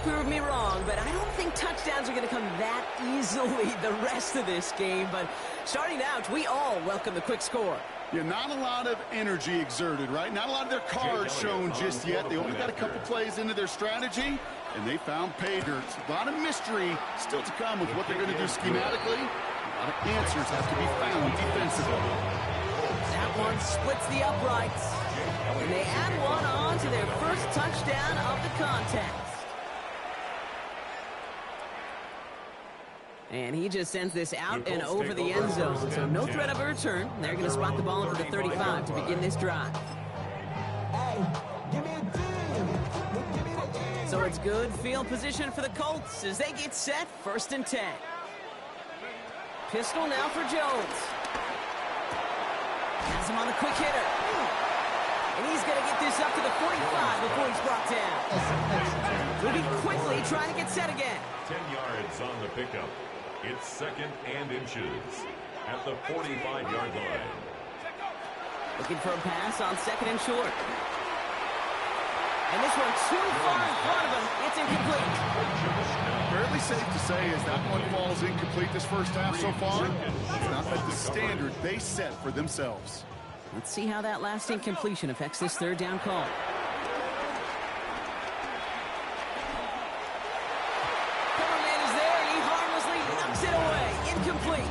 prove me wrong, but I don't think touchdowns are going to come that easily the rest of this game. But starting out, we all welcome the quick score. Yeah, not a lot of energy exerted, right? Not a lot of their cards shown just yet. They only got a couple plays into their strategy, and they found pay dirt. A lot of mystery still to come with what they're going to do schematically. A lot of answers have to be found defensively. That one splits the uprights. And they add one on to their first touchdown of the contest. And he just sends this out and over the end zone. So no threat of a return. They're going to spot the ball into the 35 to begin this drive. So it's good field position for the Colts as they get set, 1st and 10. Pistol now for Jones. Has him on the quick hitter. And he's going to get this up to the 45 before he's brought down. Moving quickly, trying to get set again. 10 yards on the pickup. It's 2nd and inches at the 45-yard line. Looking for a pass on 2nd and short. And this one too far in front of him. It's incomplete. Fairly safe to say as that one falls incomplete this first half so far. It's not met the standard they set for themselves. Let's see how that last incompletion affects this 3rd down call. Coverman is there, and he harmlessly knocks it away. Incomplete.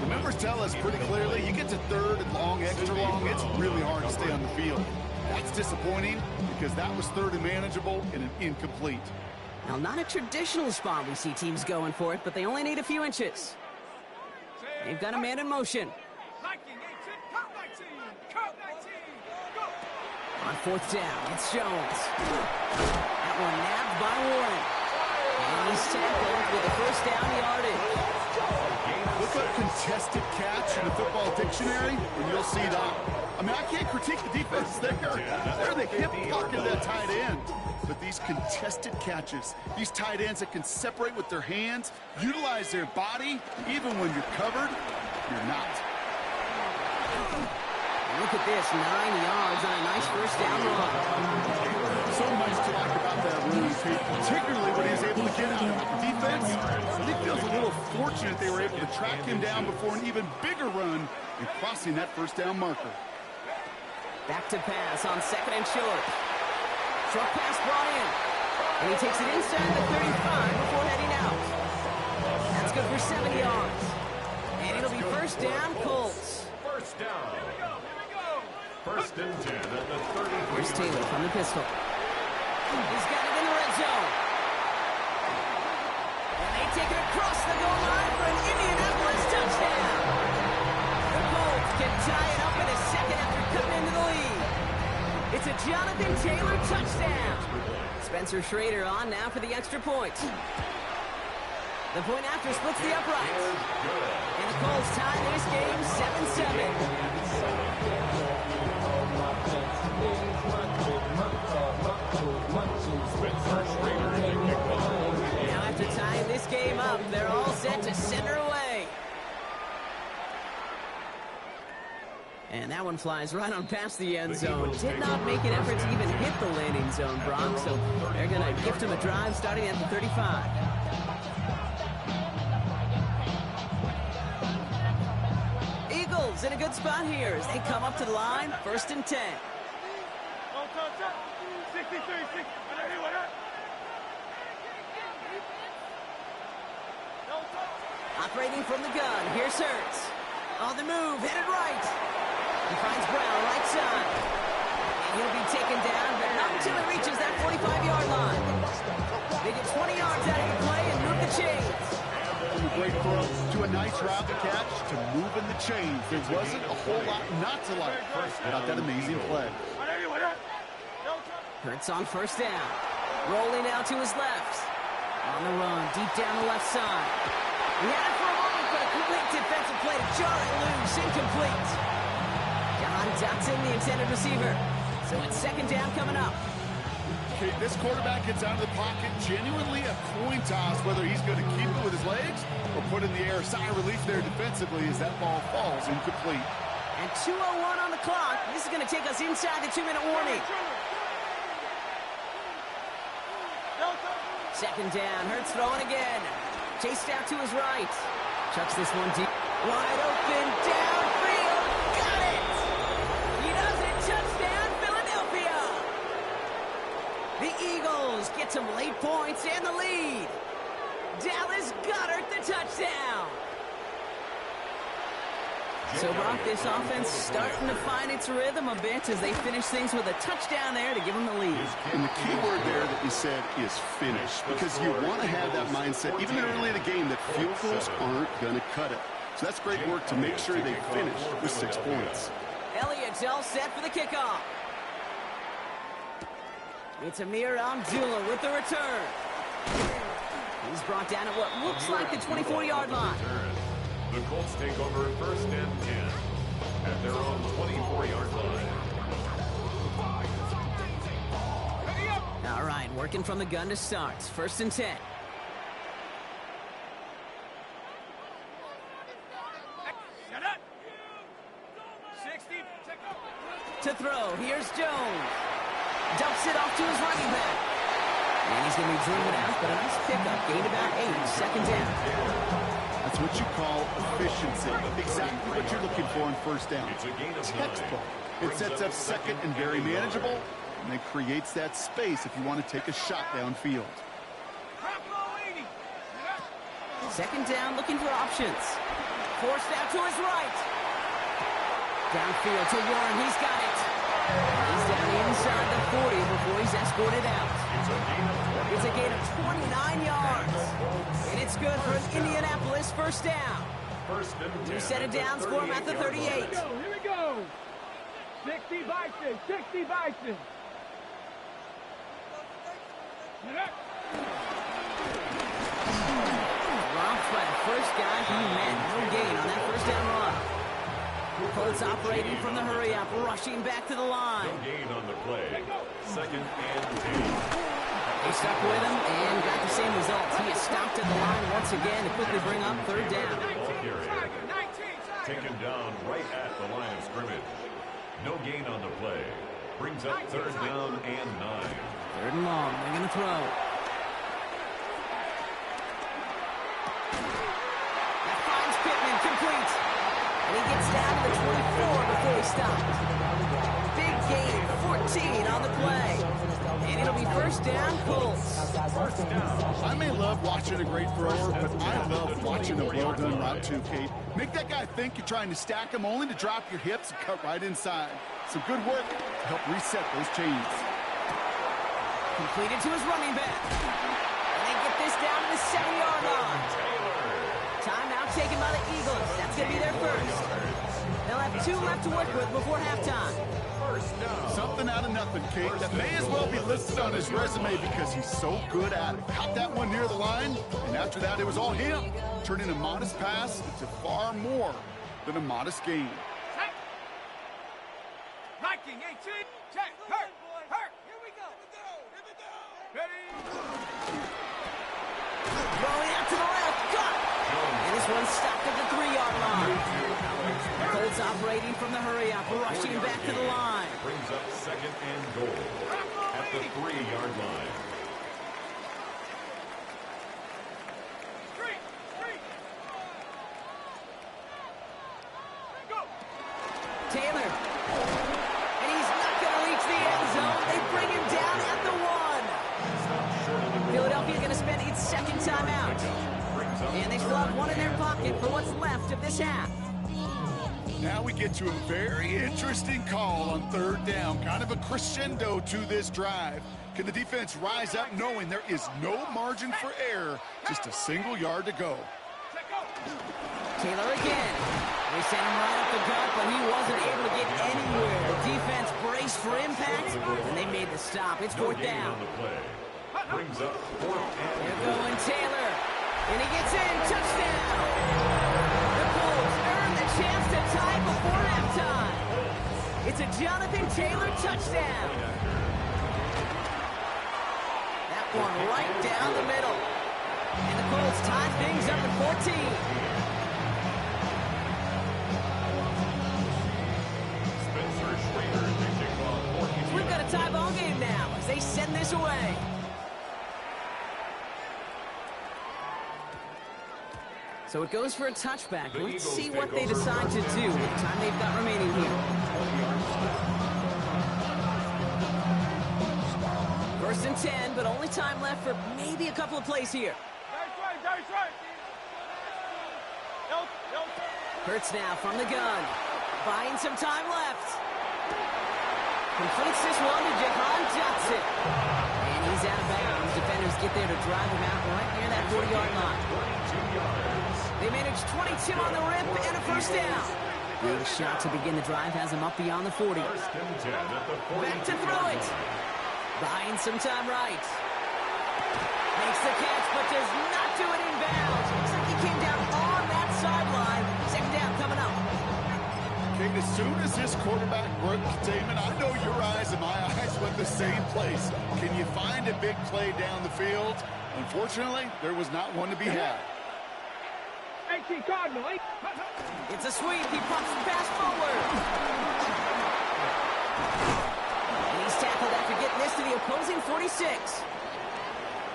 The numbers tell us pretty clearly, you get to 3rd and long, extra long, it's really hard to stay on the field. That's disappointing because that was 3rd and manageable and an incomplete. Now, not a traditional spot we see teams going for it, but they only need a few inches. They've got a man in motion. On 4th down, it's Jones. That one nabbed by Warren. And he's tackled with a 1st down yardage. Look up contested catch in the football dictionary, and you'll see that. I mean, I can't critique the defense there. They're the hip pocket of that tight end. But these contested catches, these tight ends that can separate with their hands, utilize their body, even when you're covered, you're not. Look at this, 9 yards on a nice 1st down run. So much to like about that run, particularly when he's able to get out of the defense. He feels a little fortunate they were able to track him down before an even bigger run and crossing that 1st down marker. Back to pass on 2nd and short. Short pass brought in. And he takes it inside the 35 before heading out. That's good for 7 yards. And it'll be 1st down, Colts. 1st down. 1st and 10 at the 30. Here's Taylor from the pistol. He's got it in the red zone. And they take it across the goal line for an Indianapolis touchdown. The Colts can tie it up in a second after cutting into the lead. It's a Jonathan Taylor touchdown. Spencer Schrader on now for the extra point. The point after splits the uprights. And the Colts tie this game 7-7. Now after tying this game up, they're all set to send her away. And that one flies right on past the end zone. Did not make an effort to even hit the landing zone, Brock, so they're going to gift him a drive starting at the 35. Eagles in a good spot here as they come up to the line, 1st and 10. Operating from the gun, here's Hurts. On the move, headed right. He finds Brown right side. And he'll be taken down, but not until he reaches that 45-yard line. They get 20 yards out of the play and move the chains. From a great throw to a nice route to catch to moving the chains. There wasn't a whole lot not to like about that amazing play. Hurts on 1st down. Rolling out to his left. On the run, deep down the left side. He had it for a moment, but a complete defensive play to jar it loose. Incomplete. John Dotson, the intended receiver. So it's 2nd down coming up. Okay, this quarterback gets out of the pocket, genuinely a coin toss whether he's going to keep it with his legs or put in the air. Sigh of relief there defensively as that ball falls incomplete. And 2:01 on the clock. This is going to take us inside the 2-minute warning. Second down. Hurts throwing again. Chased out to his right. Chucks this one deep. Wide open. Downfield. Got it. He does it. Touchdown, Philadelphia. The Eagles get some late points and the lead. Dallas Goedert the touchdown. So, Brock, this offense starting to find its rhythm a bit as they finish things with a touchdown there to give them the lead. And the key word there that you said is finish, because you want to have that mindset, even early in the game, that field goals aren't going to cut it. So that's great work to make sure they finish with 6 points. Elliott's all set for the kickoff. It's Amir Abdullah with the return. He's brought down at what looks like the 24-yard line. The Colts take over 1st and 10 at their own 24-yard line. All right, working from the gun to start. 1st and 10. To throw, here's Jones. Dumps it off to his running back. And he's going to be driven out, but a nice pickup. Gained about 8, 2nd down. That's what you call efficiency. Exactly what you're looking for in 1st down. It's a gain of 9. Textbook. It sets up 2nd and very manageable, and it creates that space if you want to take a shot downfield. 2nd down, looking for options. Forced out to his right. Downfield to Warren, he's got it. He's down inside the 40 before he's escorted out. It's a gain of 29 yards. And it's good for an Indianapolis 1st down. 1st and 10. You set it down, score him at the 38. Here we go. 60 Bison, 60 Bison. Robbed by the first guy he met. No gain on that 1st down run. Colts operating from the hurry-up, rushing back to the line. No gain on the play. 2nd and 10. They stuck with him and got the same result. He is stopped at the line once again to quickly bring up 3rd down. Ball carrier. Taken down right at the line of scrimmage. No gain on the play. Brings up 3rd down and 9. 3rd and long. They're going to throw. That finds Pittman, complete. And he gets down to the 24 before he stopped. Big gain, 14 on the play. And it'll be 1st down, Colts. 1st down. I may love watching a great thrower, but I love watching a well-done route too, Kate. Make that guy think you're trying to stack him only to drop your hips and cut right inside. Some good work to help reset those chains. Completed to his running back. And they get this down to the 7-yard line. Timeout taken by the Eagles. That's going to be their 1st. They'll have 2 left to work with before halftime. Something out of nothing, Kate. That may as well be listed on his resume because he's so good at it. Caught that one near the line, and after that, it was all him. Turning a modest pass into far more than a modest gain. Viking 18. Check. Hurt. Here we go. Ready. Rolling out to the left. Got. And this one stopped at the 3-yard line. Colts operating from the hurry-up, rushing back to the line. Brings up 2nd and goal at the 3-yard line. Go. Taylor. And he's not going to reach the end zone. They bring him down at the 1. Philadelphia going to spend its 2nd timeout. And they still have 1 in their pocket for what's left of this half. Now we get to a very interesting call on 3rd down. Kind of a crescendo to this drive. Can the defense rise up knowing there is no margin for error, just a single yard to go? Taylor again. They sent him right up the gut, but he wasn't able to get anywhere. The defense braced for impact, and they made the stop. It's 4th down. Brings up 4th and They're going Taylor. And he gets in. Touchdown. The Colts earn the chance to tie before halftime. It's a Jonathan Taylor touchdown. That one right down the middle. And the Colts tie things up at 14. We've got a tie ball game now as they send this away. So it goes for a touchback. Let's see what they decide to do with the time they've got remaining here. First and 10, but only time left for maybe a couple of plays here. Hurts now from the gun. Buying some time left. Completes this one to Jahan Johnson. And he's out of bounds. Defenders get there to drive him out right near that 40-yard line. They manage 22 on the rip and a first down. Good shot to begin the drive. Has him up beyond the 40. Back to throw it. Buying some time right. Makes the catch, but does not do it in bounds. Looks like he came down on that sideline. Second down coming up. Kate, as soon as his quarterback broke containment, I know your eyes and my eyes went the same place. Can you find a big play down the field? Unfortunately, there was not one to be had. It's a sweep. He pumps the pass forward. And he's tackled after getting this to the opposing 46.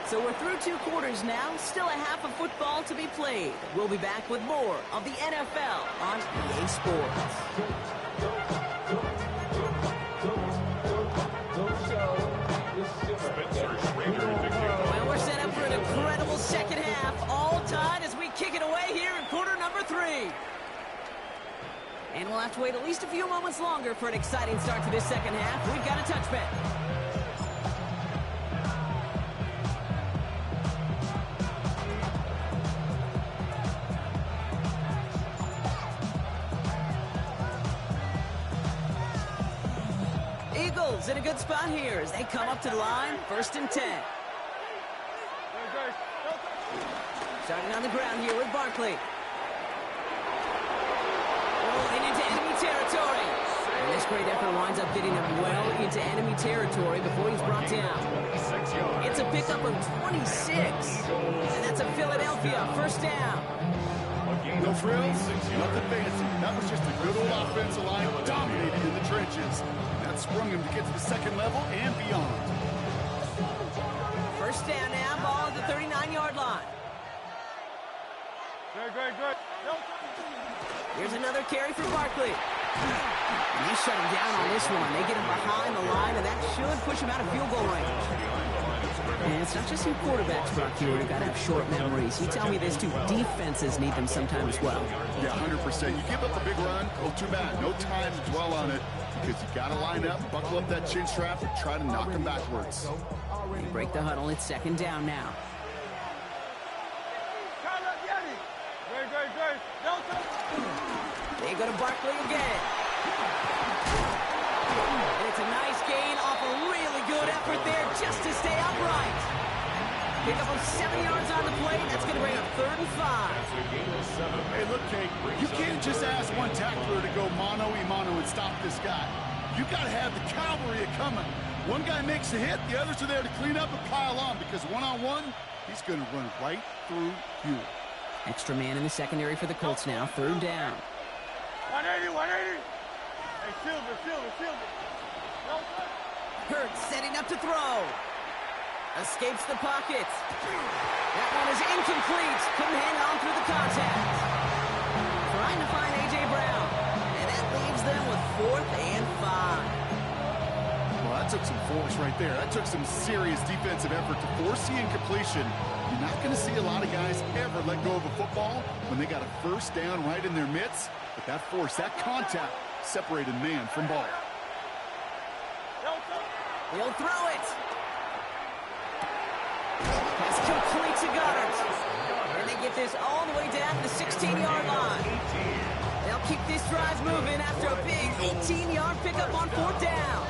So we're through 2 quarters now. Still a half of football to be played. We'll be back with more of the NFL on EA Sports. Well, we're set up for an incredible second half. All tied as we kick it away here in quarter number 3. And we'll have to wait at least a few moments longer for an exciting start to this second half. We've got a touchback. Eagles in a good spot here as they come up to the line. First and 10. Starting on the ground here with Barkley. Rolling into enemy territory. And this great effort winds up getting him well into enemy territory before he's brought down. It's a pickup of 26. And that's a Philadelphia first down. No frills, nothing fancy. That was just a good old offensive line dominated in the trenches. That sprung him to get to the second level and beyond. First down now, ball at the 39-yard line. Good. Here's another carry for Barkley. And they shut him down on this one. They get him behind the line, and that should push him out of field goal range. And it's not just some quarterbacks, Brock, here who got to have short memories. You tell me this too. Defenses need them sometimes as well. Yeah, 100%. You give up a big run, well, too bad. No time to dwell on it because you got to line up, buckle up that chin strap, and try to knock him backwards. They break the huddle. It's second down now. They go to Barkley again. And it's a nice gain off a really good effort there just to stay upright. Pick up 7 yards on the play. That's going to bring up 3rd and 5. Hey, look, Kate, you can't just ask one tackler to go mano-a-mano and stop this guy. You got to have the cavalry coming. One guy makes a hit, the others are there to clean up and pile on because one-on-one, he's going to run right through you. Extra man in the secondary for the Colts now. 3rd down. 180. Hey, Silver. Hurts setting up to throw. Escapes the pocket. That one is incomplete. Couldn't hang on through the contact. Trying to find A.J. Brown. And that leaves them with 4th and 5. Well, that took some force right there. That took some serious defensive effort to force the incompletion. You're not going to see a lot of guys ever let go of a football when they got a first down right in their midst. But that force, that contact, separated man from ball. He'll throw it. Pass complete to Goddard. And they get this all the way down to the 16-yard line. They'll keep this drive moving after a big 18-yard pickup on 4th down.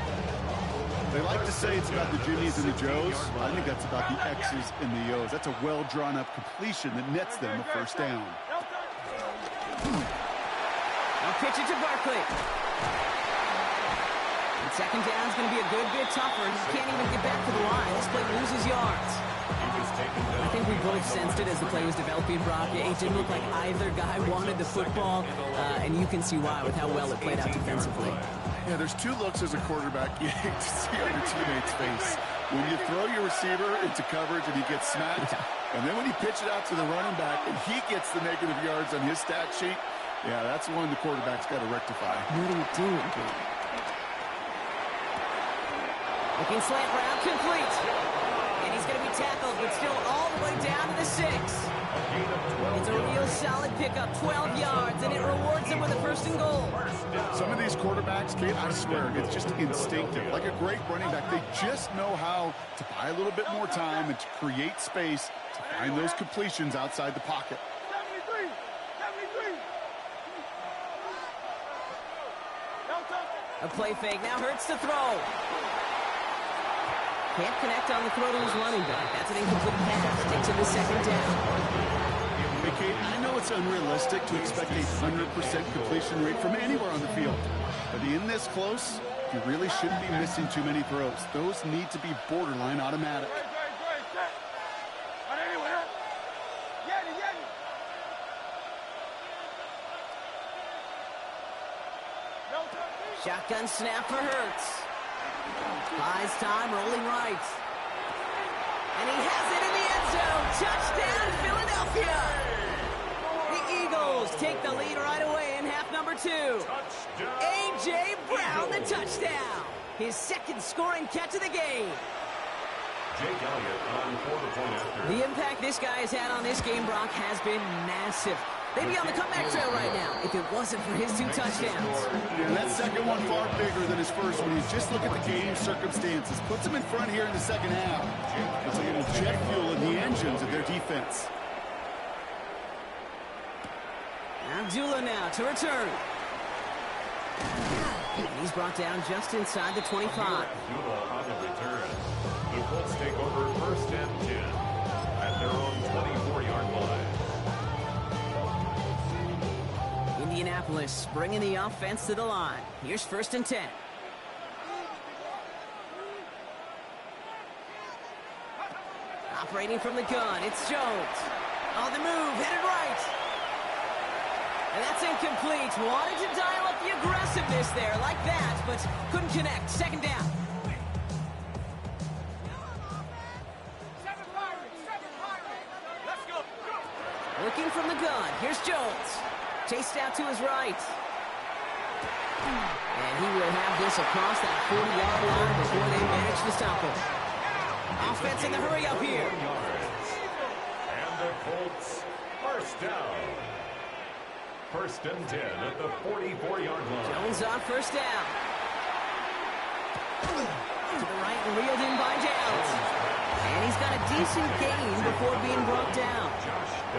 They like to say it's about the Jimmies and the Joes. I think that's about the X's and the O's. That's a well-drawn-up completion that nets them a first down. Now pitch it to Barkley. And second down is going to be a good bit tougher. He can't even get back to the line. This play loses yards. I think we both sensed it as the play was developing, Brock. It didn't look like either guy wanted the football, and you can see why with how well it played out defensively. Yeah, there's 2 looks as a quarterback you hate to see on your teammate's face. When you throw your receiver into coverage and he gets smacked, and then when you pitch it out to the running back and he gets the negative yards on his stat sheet, yeah, that's one the quarterback's got to rectify. What are you doing, dude? Looking slant route, complete. And he's going to be tackled, but still all the way down to the 6. It's a real solid pickup, 12 yards, and it rewards him with a 1st and goal. Some of these quarterbacks, Kate, I swear, it's just instinctive. Like a great running back, they just know how to buy a little bit more time and to create space to find those completions outside the pocket. 73. A play fake now hurts to throw. Can't connect on the throw to his running back. That's an incomplete pass. Takes him to 2nd down. Hey, Kate, I know it's unrealistic to expect a 100% completion rate from anywhere on the field. But in this close, you really shouldn't be missing too many throws. Those need to be borderline automatic. Shotgun snap for Hurts. Buys time, rolling right. And he has it in the end zone. Touchdown, Philadelphia. The Eagles take the lead right away in half number 2. A.J. Brown, the touchdown. His 2nd scoring catch of the game. Jake Elliott on for the point after. The impact this guy has had on this game, Brock, has been massive. They'd be on the comeback trail right now if it wasn't for his 2 touchdowns. And that second one far bigger than his first one. You just look at the game circumstances. Puts him in front here in the 2nd half. It's like an jet fuel in the engines of their defense. Abdullah now to return. And he's brought down just inside the 25. Abdullah on the return. The Colts take over 1st and 10 at their own 24-yard line. Indianapolis bringing the offense to the line. Here's 1st and 10. Operating from the gun, it's Jones. On the move, headed right. And that's incomplete. Wanted to dial up the aggressiveness there like that, but couldn't connect. 2nd down. Working from the gun, here's Jones. Chased out to his right. And he will have this across that 40-yard line before they manage to stop him. Offense in the hurry up here. And the Colts, 1st down. 1st and 10 at the 44-yard line. Jones on 1st down. To the right and reeled in by Downs. And he's got a decent gain before being brought down.